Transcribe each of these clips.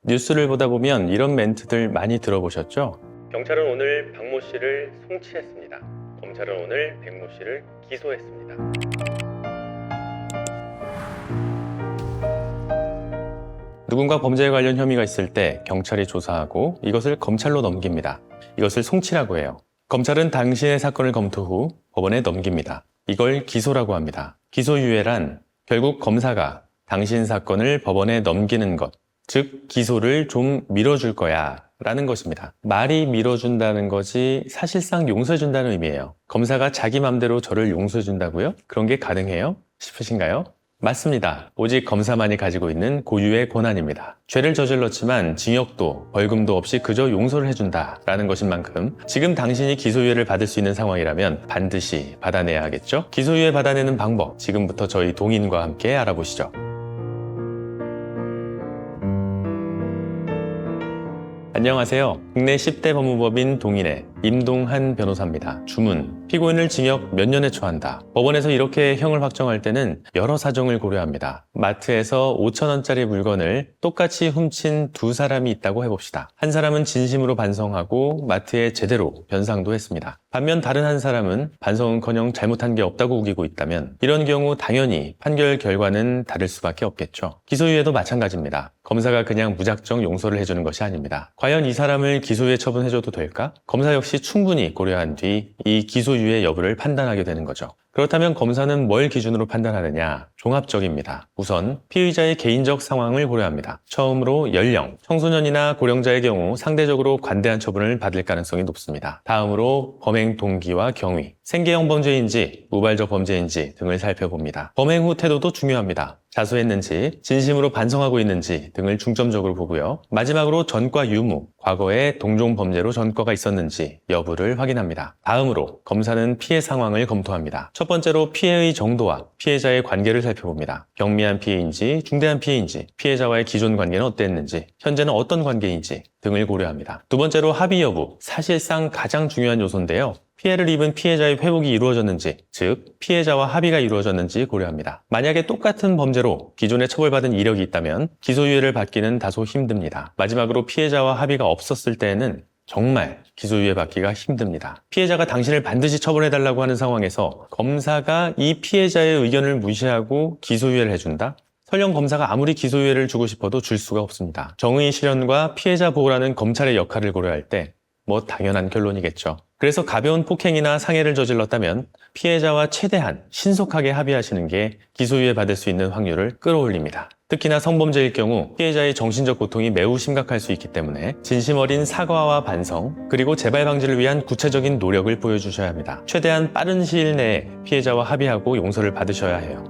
뉴스를 보다 보면 이런 멘트들 많이 들어보셨죠? 경찰은 오늘 박모 씨를 송치했습니다. 검찰은 오늘 백모 씨를 기소했습니다. 누군가 범죄에 관련 혐의가 있을 때 경찰이 조사하고 이것을 검찰로 넘깁니다. 이것을 송치라고 해요. 검찰은 당신의 사건을 검토 후 법원에 넘깁니다. 이걸 기소라고 합니다. 기소유예란 결국 검사가 당신 사건을 법원에 넘기는 것, 즉 기소를 좀 미뤄줄 거야 라는 것입니다. 말이 미뤄준다는 것이 사실상 용서해준다는 의미예요. 검사가 자기 맘대로 저를 용서해준다고요? 그런 게 가능해요? 싶으신가요? 맞습니다. 오직 검사만이 가지고 있는 고유의 권한입니다. 죄를 저질렀지만 징역도 벌금도 없이 그저 용서를 해준다라는 것인 만큼 지금 당신이 기소유예를 받을 수 있는 상황이라면 반드시 받아내야 하겠죠? 기소유예 받아내는 방법, 지금부터 저희 동인과 함께 알아보시죠. 안녕하세요. 국내 10대 법무법인 동인의 임동한 변호사입니다. 주문, 피고인을 징역 몇 년에 처한다. 법원에서 이렇게 형을 확정할 때는 여러 사정을 고려합니다. 마트에서 5,000원짜리 물건을 똑같이 훔친 두 사람이 있다고 해봅시다. 한 사람은 진심으로 반성하고 마트에 제대로 변상도 했습니다. 반면 다른 한 사람은 반성은커녕 잘못한 게 없다고 우기고 있다면 이런 경우 당연히 판결 결과는 다를 수밖에 없겠죠. 기소유예도 마찬가지입니다. 검사가 그냥 무작정 용서를 해주는 것이 아닙니다. 과연 이 사람을 기소유예 처분해줘도 될까? 검사 역시 충분히 고려한 뒤 이 기소유예 여부를 판단하게 되는 거죠. 그렇다면 검사는 뭘 기준으로 판단하느냐? 종합적입니다. 우선 피의자의 개인적 상황을 고려합니다. 처음으로 연령, 청소년이나 고령자의 경우 상대적으로 관대한 처분을 받을 가능성이 높습니다. 다음으로 범행 동기와 경위, 생계형 범죄인지 우발적 범죄인지 등을 살펴봅니다. 범행 후 태도도 중요합니다. 자수했는지, 진심으로 반성하고 있는지 등을 중점적으로 보고요. 마지막으로 전과 유무, 과거에 동종 범죄로 전과가 있었는지 여부를 확인합니다. 다음으로 검사는 피해 상황을 검토합니다. 첫 번째로 피해의 정도와 피해자의 관계를 살펴봅니다. 경미한 피해인지, 중대한 피해인지, 피해자와의 기존 관계는 어땠는지, 현재는 어떤 관계인지 등을 고려합니다. 두 번째로 합의 여부, 사실상 가장 중요한 요소인데요. 피해를 입은 피해자의 회복이 이루어졌는지, 즉 피해자와 합의가 이루어졌는지 고려합니다. 만약에 똑같은 범죄로 기존에 처벌받은 이력이 있다면 기소유예를 받기는 다소 힘듭니다. 마지막으로 피해자와 합의가 없었을 때에는 정말 기소유예 받기가 힘듭니다. 피해자가 당신을 반드시 처벌해달라고 하는 상황에서 검사가 이 피해자의 의견을 무시하고 기소유예를 해준다? 설령 검사가 아무리 기소유예를 주고 싶어도 줄 수가 없습니다. 정의 실현과 피해자 보호라는 검찰의 역할을 고려할 때 당연한 결론이겠죠. 그래서 가벼운 폭행이나 상해를 저질렀다면 피해자와 최대한 신속하게 합의하시는 게 기소유예 받을 수 있는 확률을 끌어올립니다. 특히나 성범죄일 경우 피해자의 정신적 고통이 매우 심각할 수 있기 때문에 진심 어린 사과와 반성, 그리고 재발 방지를 위한 구체적인 노력을 보여주셔야 합니다. 최대한 빠른 시일 내에 피해자와 합의하고 용서를 받으셔야 해요.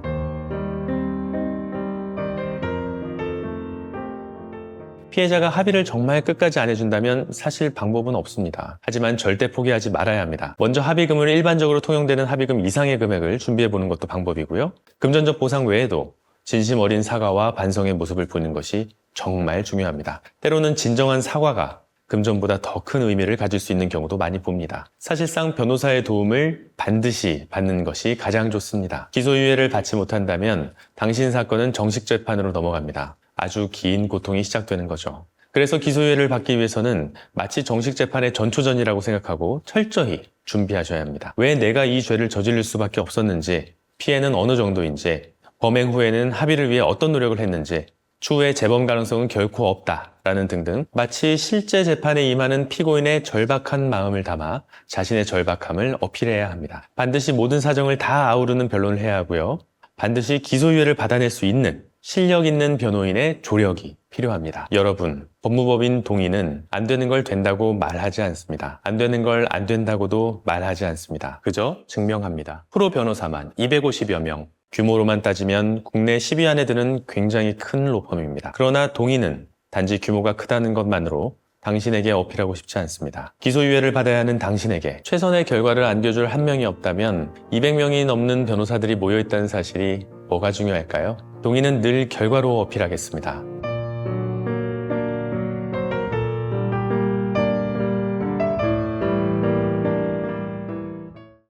피해자가 합의를 정말 끝까지 안 해준다면 사실 방법은 없습니다. 하지만 절대 포기하지 말아야 합니다. 먼저 합의금을 일반적으로 통용되는 합의금 이상의 금액을 준비해보는 것도 방법이고요. 금전적 보상 외에도 진심 어린 사과와 반성의 모습을 보이는 것이 정말 중요합니다. 때로는 진정한 사과가 금전보다 더 큰 의미를 가질 수 있는 경우도 많이 봅니다. 사실상 변호사의 도움을 반드시 받는 것이 가장 좋습니다. 기소유예를 받지 못한다면 당신 사건은 정식 재판으로 넘어갑니다. 아주 긴 고통이 시작되는 거죠. 그래서 기소유예를 받기 위해서는 마치 정식 재판의 전초전이라고 생각하고 철저히 준비하셔야 합니다. 왜 내가 이 죄를 저지를 수밖에 없었는지, 피해는 어느 정도인지, 범행 후에는 합의를 위해 어떤 노력을 했는지, 추후에 재범 가능성은 결코 없다라는 등등 마치 실제 재판에 임하는 피고인의 절박한 마음을 담아 자신의 절박함을 어필해야 합니다. 반드시 모든 사정을 다 아우르는 변론을 해야 하고요. 반드시 기소유예를 받아낼 수 있는 실력 있는 변호인의 조력이 필요합니다. 여러분, 법무법인 동인은 안 되는 걸 된다고 말하지 않습니다. 안 되는 걸 안 된다고도 말하지 않습니다. 그저 증명합니다. 프로 변호사만 250여 명, 규모로만 따지면 국내 10위 안에 드는 굉장히 큰 로펌입니다. 그러나 동인은 단지 규모가 크다는 것만으로 당신에게 어필하고 싶지 않습니다. 기소유예를 받아야 하는 당신에게 최선의 결과를 안겨줄 한 명이 없다면 200명이 넘는 변호사들이 모여있다는 사실이 뭐가 중요할까요? 동인은 늘 결과로 어필하겠습니다.